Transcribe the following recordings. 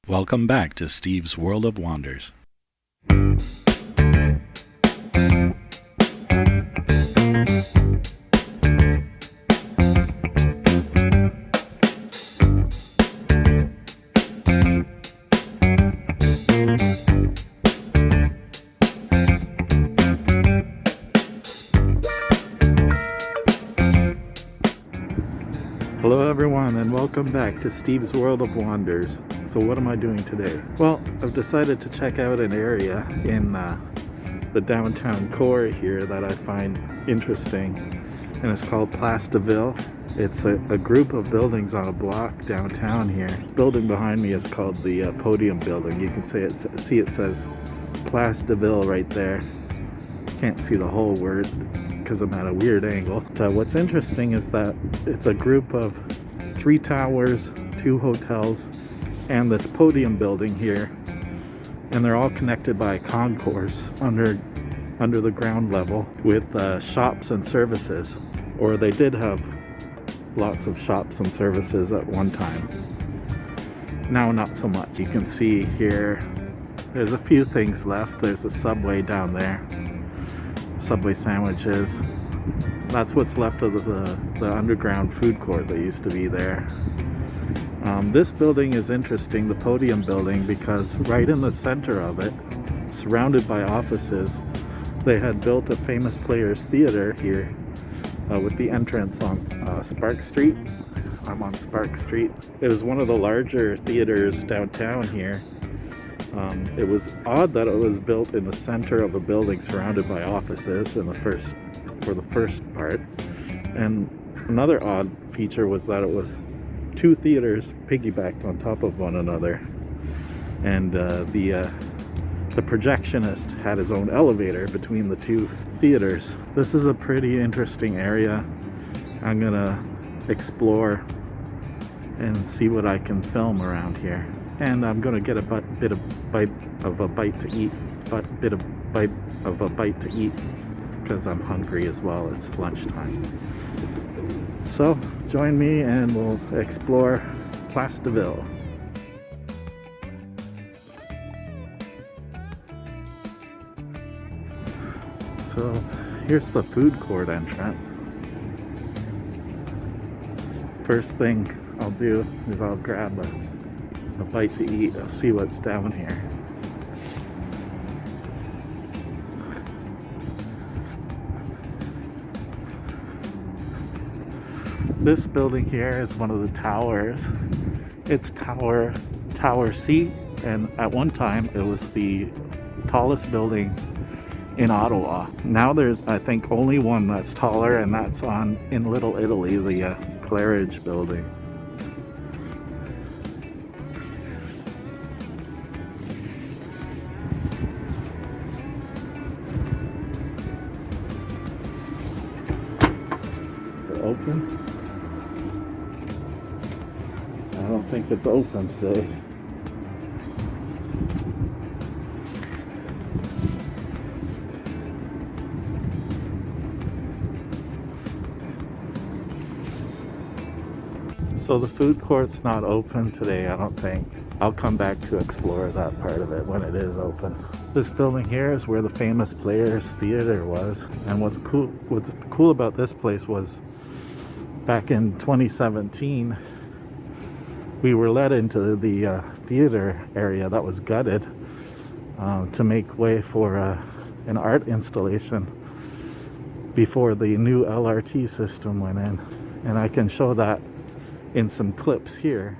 Welcome back to Steve's World of Wonders. Hello everyone and welcome back to Steve's World of Wonders. So what am I doing today? Well, I've decided to check out an area in the downtown core here that I find interesting, and it's called Place de Ville. It's a group of buildings on a block downtown here. The building behind me is called the Podium building. You can see it says Place de Ville right there. Can't see the whole word because I'm at a weird angle. But, what's interesting is that it's a group of 3 towers, 2 hotels, and this Podium building here, and they're all connected by a concourse under the ground level with shops and services, or they did have lots of shops and services at one time. Now not so much. You can see here there's a few things left. There's a Subway down there, Subway sandwiches. That's what's left of the underground food court that used to be there. This building is interesting, the Podium building, because right in the center of it, surrounded by offices, they had built a famous players theater here with the entrance on Spark Street. I'm on Spark Street. It was one of the larger theaters downtown here. It was odd that it was built in the center of a building surrounded by offices for the first part. And another odd feature was that it was 2 theaters piggybacked on top of one another. And the projectionist had his own elevator between the 2 theaters. This is a pretty interesting area. I'm gonna explore and see what I can film around here. And I'm gonna get a bit of a bite to eat because I'm hungry as well. It's lunchtime. So join me and we'll explore Place de Ville. So here's the food court entrance. First thing I'll do is I'll grab a bite to eat. I'll see what's down here. This building here is one of the towers. It's Tower C, and at one time it was the tallest building in Ottawa. Now there's, I think, only one that's taller, and that's in Little Italy, the Claridge building. Is it open? I don't think it's open today. So the food court's not open today, I don't think. I'll come back to explore that part of it when it is open. This building here is where the famous Players Theater was. And what's cool about this place was back in 2017, we were led into the theater area that was gutted to make way for an art installation before the new LRT system went in. And I can show that in some clips here.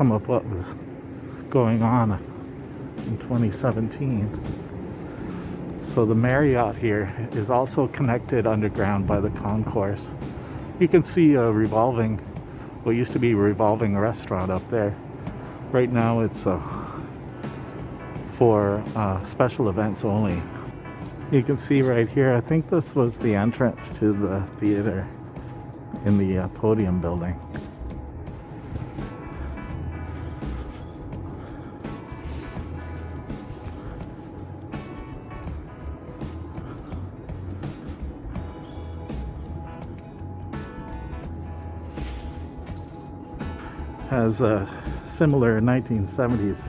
some of what was going on in 2017. So the Marriott here is also connected underground by the concourse. You can see a revolving, what used to be a revolving restaurant up there. Right now it's for special events only. You can see right here, I think this was the entrance to the theater in the podium building. Has a similar 1970s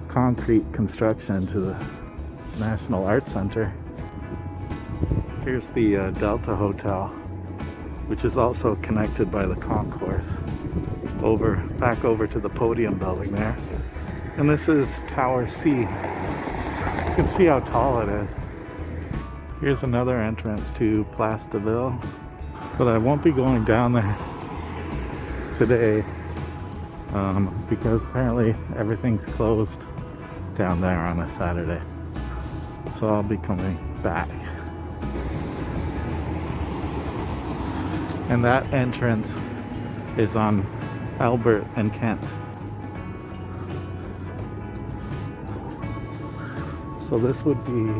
concrete construction to the National Arts Center. Here's the Delta Hotel, which is also connected by the concourse back over to the podium building there. And this is Tower C. You can see how tall it is. Here's another entrance to Place de Ville, but I won't be going down there today because apparently everything's closed down there on a Saturday. So I'll be coming back. And that entrance is on Albert and Kent. So this would be,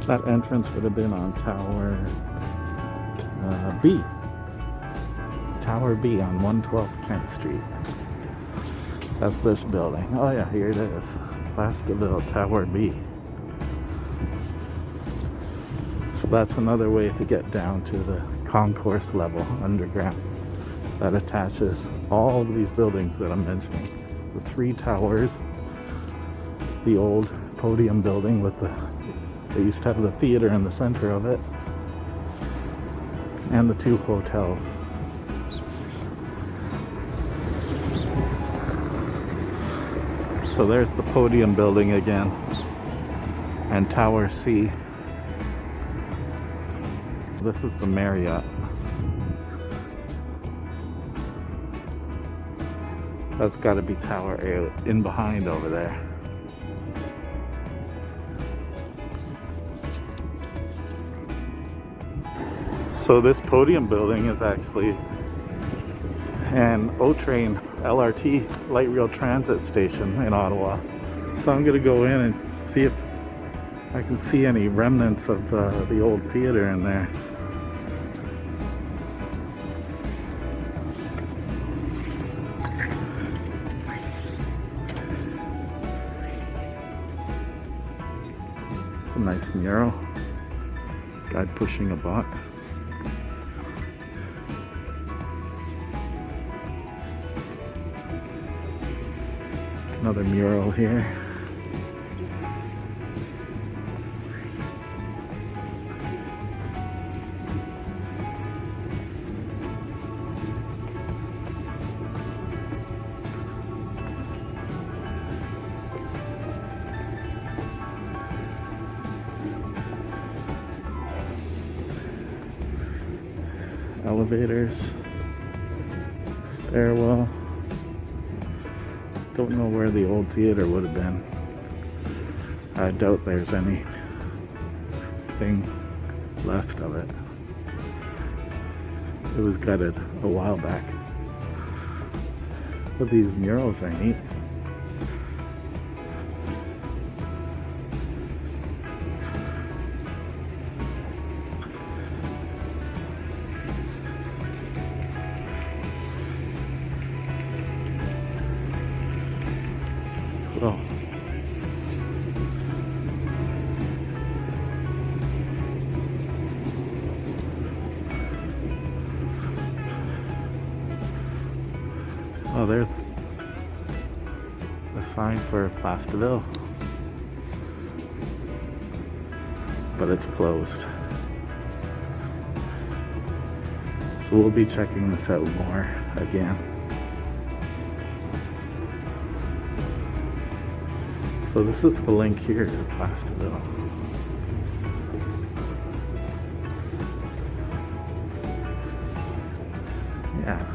that entrance would have been on Tower B. Tower B on 112 Kent Street. That's this building. Oh yeah, here it is. Place de Ville, Tower B. So that's another way to get down to the concourse level underground that attaches all of these buildings that I'm mentioning. The 3 towers, the old podium building with they used to have the theater in the center of it, and the 2 hotels. So there's the podium building again, and Tower C. This is the Marriott. That's got to be Tower A in behind over there. So this podium building is actually an O-Train LRT light rail transit station in Ottawa. So I'm going to go in and see if I can see any remnants of the old theater in there. It's a nice mural. Guy pushing a box. Another mural here. Elevators, stairwell. Don't know where the old theater would have been. I doubt there's anything left of it. It was gutted a while back. But these murals are neat. Oh. Oh, there's a sign for Place de Ville, but it's closed. So we'll be checking this out more again. So this is the link here to Place de Ville. Yeah.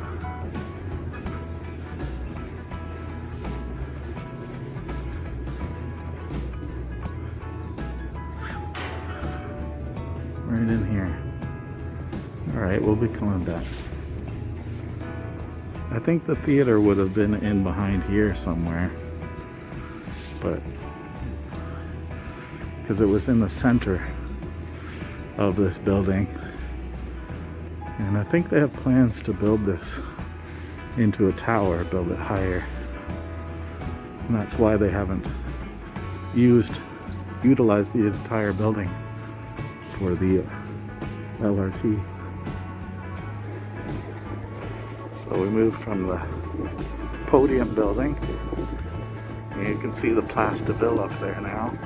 Right in here. Alright, we'll be coming back. I think the theater would have been in behind here somewhere, but because it was in the center of this building, and I think they have plans to build this into a tower, build it higher, and that's why they haven't utilized the entire building for the LRT. So we moved from the podium building, and you can see the Place de Ville up there now.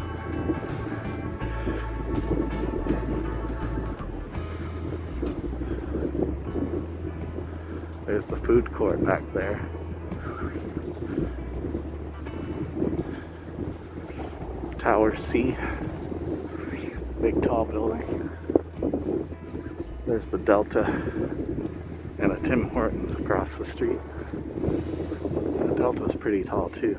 There's the food court back there. Tower C, big tall building. There's the Delta and a Tim Hortons across the street. The Delta's pretty tall too.